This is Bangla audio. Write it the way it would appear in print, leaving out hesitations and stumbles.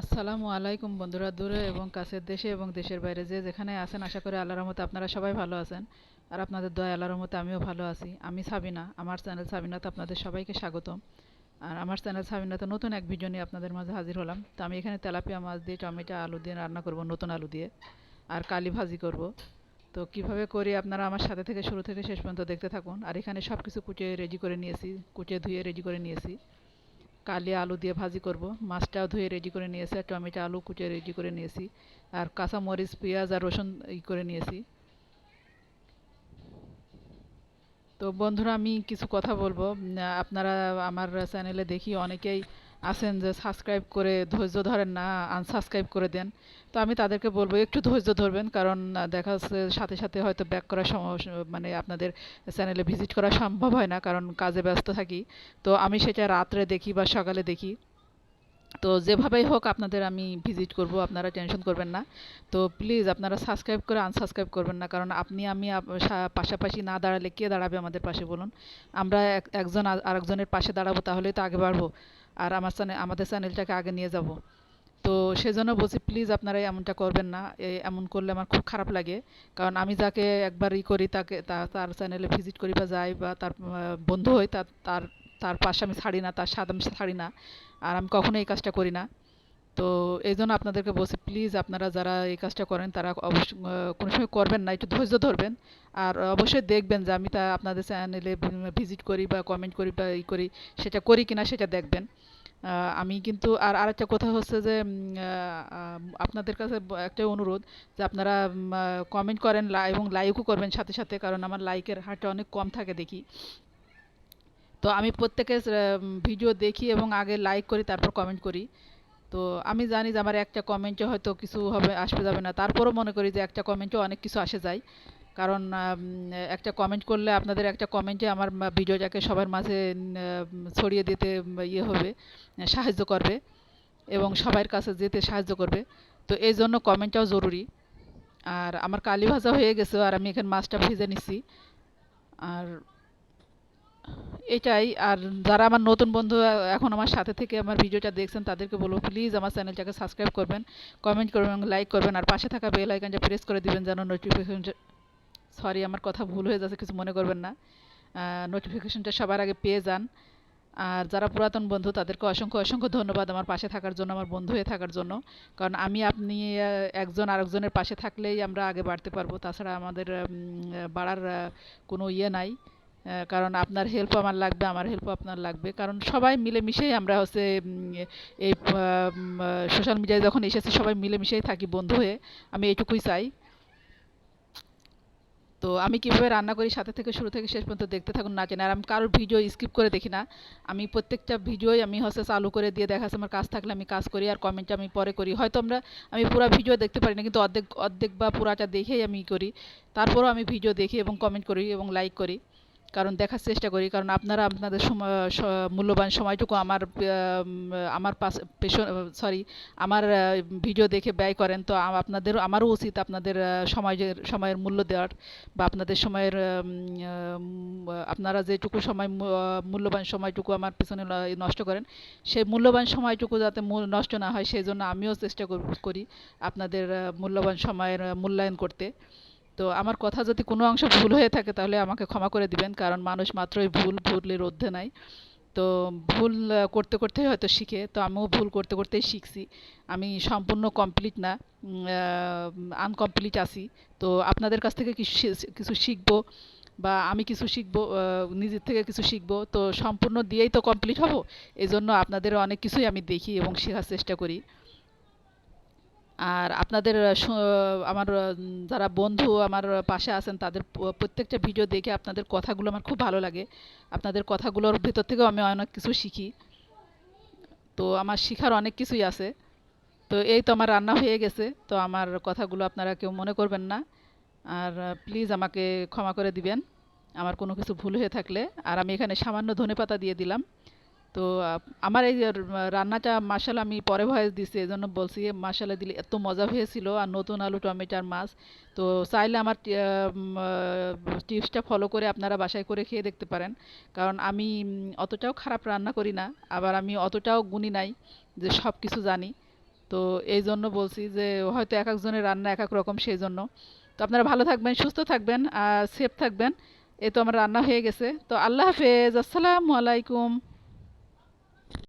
আসসালামু আলাইকুম বন্ধুরা, দূরে এবং কাছের দেশে এবং দেশের বাইরে যে যেখানে আছেন, আশা করি আল্লাহর রহমতে আপনারা সবাই ভালো আছেন। আর আপনাদের দয়া আল্লাহর রহমতে আমিও ভালো আছি। আমি সাবিনা, আমার চ্যানেল সাবিনাতে আপনাদের সবাইকে স্বাগতম। আর আমার চ্যানেল সাবিনাতে নতুন এক ভিডিও নিয়ে আপনাদের মাঝে হাজির হলাম। তো আমি এখানে তেলাপিয়া মাছ দিয়ে টমেটো আলু দিয়ে রান্না করব, নতুন আলু দিয়ে। আর কালি ভাজি করব। তো কিভাবে করি আপনারা আমার সাথে থেকে শুরু থেকে শেষ পর্যন্ত দেখতে থাকুন। আর এখানে সব কিছু কুচিয়ে রেডি করে নিয়েছি, কুচিয়ে ধুয়ে রেডি করে নিয়েছি। কালি আলু দিয়ে ভাজি করব, মাছটাও ধুয়ে রেডি করে নিয়েছি, আর টমেটো আলু কুচিয়ে রেডি করে নিয়েছি, আর কাঁচা মরিচ পেঁয়াজ আর রসুন করে নিয়েছি। তো বন্ধুরা, আমি কিছু কথা বলবো। আপনারা আমার চ্যানেলে দেখি অনেকেই আছেন যে সাবস্ক্রাইব করে ধৈর্য ধরেন না, আনসাবস্ক্রাইব করে দেন। তো আমি তাদেরকে বলবো একটু ধৈর্য ধরবেন, কারণ দেখা যাচ্ছে সাথে সাথে হয়তো ব্যাক করা মানে আপনাদের চ্যানেলে ভিজিট করা সম্ভব হয় না, কারণ কাজে ব্যস্ত থাকি। তো আমি সেটা রাত্রে দেখি বা সকালে দেখি। তো যেভাবেই হোক আপনাদের আমি ভিজিট করব, আপনারা টেনশন করবেন না। তো প্লিজ আপনারা সাবস্ক্রাইব করে আনসাবস্ক্রাইব করবেন না, কারণ আপনি আমি পাশাপাশি না দাঁড়ালে কে দাঁড়াবে আমাদের পাশে বলুন? আমরা একজন আরেকজনের পাশে দাঁড়াবো, তাহলেই তো আগে বাড়বো। আর আমাদের চ্যানেলটাকে আগে নিয়ে যাব। তো সেজন্য বলছি, প্লিজ আপনারা এমনটা করবেন না। এমন করলে আমার খুব খারাপ লাগে। কারণ আমি যাকে একবার করি, তার চ্যানেলে ভিজিট করি বা যাই বা তার বন্ধু হই, তার তার পাশে আমি ছাড়ি না, তার স্বাদ আমি ছাড়ি না। আর আমি কখনো এই কাজটা করি না। তো এই জন্য আপনাদেরকে বলছি, প্লিজ আপনারা যারা এই কাজটা করেন তারা অবশ্যই কোনো সময় করবেন না, একটু ধৈর্য ধরবেন। আর অবশ্যই দেখবেন যে আমি আপনাদের চ্যানেলে ভিজিট করি বা কমেন্ট করি বা করি, সেটা করি কিনা সেটা দেখবেন। আমি কিন্তু আরেকটা কথা হচ্ছে যে আপনাদের কাছে একটা অনুরোধ, যে আপনারা কমেন্ট করেন এবং লাইকও করবেন সাথে সাথে, কারণ আমার লাইকের হারটা অনেক কম থাকে দেখি। তো আমি প্রত্যেকের ভিডিও দেখি এবং আগে লাইক করি, তারপর কমেন্ট করি। তো আমি জানি যে আমার একটা কমেন্টে হয়তো কিছু হবে, আসবে যাবে না, তারপরও মনে করি যে একটা কমেন্টে অনেক কিছু আসে যায়। কারণ একটা কমেন্ট করলে, আপনাদের একটা কমেন্টে আমার ভিডিওটাকে সবার মাঝে ছড়িয়ে দিতে ইয়ে হবে, সাহায্য করবে এবং সবার কাছে যেতে সাহায্য করবে। তো এই জন্য কমেন্টটাও জরুরি। আর আমার কালি ভাজা হয়ে গেছে, আর আমি এখানে মাছটা ভেজে নিছি। আর এটাই। আর যারা আমার নতুন বন্ধু এখন আমার সাথে থেকে আমার ভিডিওটা দেখছেন, তাদেরকে বলবো প্লিজ আমার চ্যানেলটাকে সাবস্ক্রাইব করবেন, কমেন্ট করবেন, লাইক করবেন, আর পাশে থাকা বেল আইকনটা প্রেস করে দিবেন যেন নোটিফিকেশন, সরি আমার কথা ভুল হয়ে যাচ্ছে, কিছু মনে করবেন না, নোটিফিকেশনটা সবার আগে পেয়ে যান। আর যারা পুরাতন বন্ধু, তাদেরকে অসংখ্য অসংখ্য ধন্যবাদ আমার পাশে থাকার জন্য, আমার বন্ধু হয়ে থাকার জন্য। কারণ আমি আপনি একজন আরেকজনের পাশে থাকলেই আমরা আগে বাড়তে পারবো, তাছাড়া আমাদের বাড়ার কোনো ইয়ে নাই। কারণ আপনার হেল্প আমার লাগবে, আমার হেল্প আপনার লাগবে, কারণ সবাই মিলেমিশেই আমরা হচ্ছে এই সোশ্যাল মিডিয়ায় যখন এসেছি, সবাই মিলেমিশেই থাকি বন্ধু হয়ে। আমি এইটুকুই চাই। তো আমি কিভাবে রান্না করি, সাথে থেকে শুরু থেকে শেষ পর্যন্ত দেখতে থাকুন, না চেনে। আর আমি কারোর ভিডিও স্কিপ করে দেখি না। আমি প্রত্যেকটা ভিডিওই আমি হচ্ছে চালু করে দিয়ে, দেখা যাচ্ছে আমার কাজ থাকলে আমি কাজ করি, আর কমেন্ট আমি পরে করি। হয়তো আমি পুরো ভিডিও দেখতে পারি না, কিন্তু অর্ধেক অর্ধেক বা পুরাটা দেখেই আমি করি। তারপরেও আমি ভিডিও দেখি এবং কমেন্ট করি এবং লাইক করি, কারণ দেখার চেষ্টা করি। কারণ আপনারা আপনাদের সময়, মূল্যবান সময়টুকু আমার সরি, আমার ভিডিও দেখে ব্যয় করেন। তো আমারও উচিত আপনাদের সময়ের মূল্য দেওয়ার, বা আপনাদের সময়ের আপনারা যেটুকু সময় মূল্যবান সময়টুকু আমার পিছনে নষ্ট করেন, সেই মূল্যবান সময়টুকু যাতে নষ্ট না হয়, সেই জন্য আমিও চেষ্টা করি আপনাদের মূল্যবান সময়ের মূল্যায়ন করতে। তো আমার কথা যদি কোনো অংশ ভুল হয়ে থাকে, তাহলে আমাকে ক্ষমা করে দিবেন, কারণ মানুষ মাত্রই ভুল, ভুলের ঊর্ধ্বে নাই। তো ভুল করতে করতেই হয়তো শিখে, তো আমিও ভুল করতে করতেই শিখছি। আমি সম্পূর্ণ কমপ্লিট না, আনকমপ্লিট আছি। তো আপনাদের কাছ থেকে কিছু কিছু শিখবো, বা আমি কিছু শিখবো, নিজের থেকে কিছু শিখবো, তো সম্পূর্ণ দিয়েই তো কমপ্লিট হব। এই জন্য আপনাদের অনেক কিছুই আমি দেখি এবং শেখার চেষ্টা করি। আর আপনাদের আমার যারা বন্ধু আমার পাশে আছেন, তাদের প্রত্যেকটা ভিডিও দেখে আপনাদের কথাগুলো আমার খুব ভালো লাগে। আপনাদের কথাগুলোর ভেতর থেকেও আমি অনেক কিছু শিখি। তো আমার শিখার অনেক কিছুই আছে। তো এই তো আমার রান্না হয়ে গেছে। তো আমার কথাগুলো আপনারা কেউ মনে করবেন না। আর প্লিজ আমাকে ক্ষমা করে দিবেন আমার কোনো কিছু ভুল হয়ে থাকলে। আর আমি এখানে সামান্য ধনেপাতা দিয়ে দিলাম। তো আমার এই রান্নাটা মাশাআল্লাহ, আমি পরে ভয়েস দিছি, এজন্য বলছি মাশাআল্লাহ দিলে এত মজা হয়েছিল, আর নতুন আলু টমেটোর মাছ। তো চাইলে আমার টিপসটা ফলো করে আপনারা বাসায় করে খেয়ে দেখতে পারেন। কারণ আমি অতটাও খারাপ রান্না করি না, আবার আমি অতটাও গুণী নাই যে সব কিছু জানি। তো এই জন্য বলছি যে হয়তো এক একজনের রান্না এক এক রকম, সেই জন্য। তো আপনারা ভালো থাকবেন, সুস্থ থাকবেন আর সেফ থাকবেন। এই তো আমার রান্না হয়ে গেছে। তো আল্লাহ হাফেজ, আসসালামু আলাইকুম।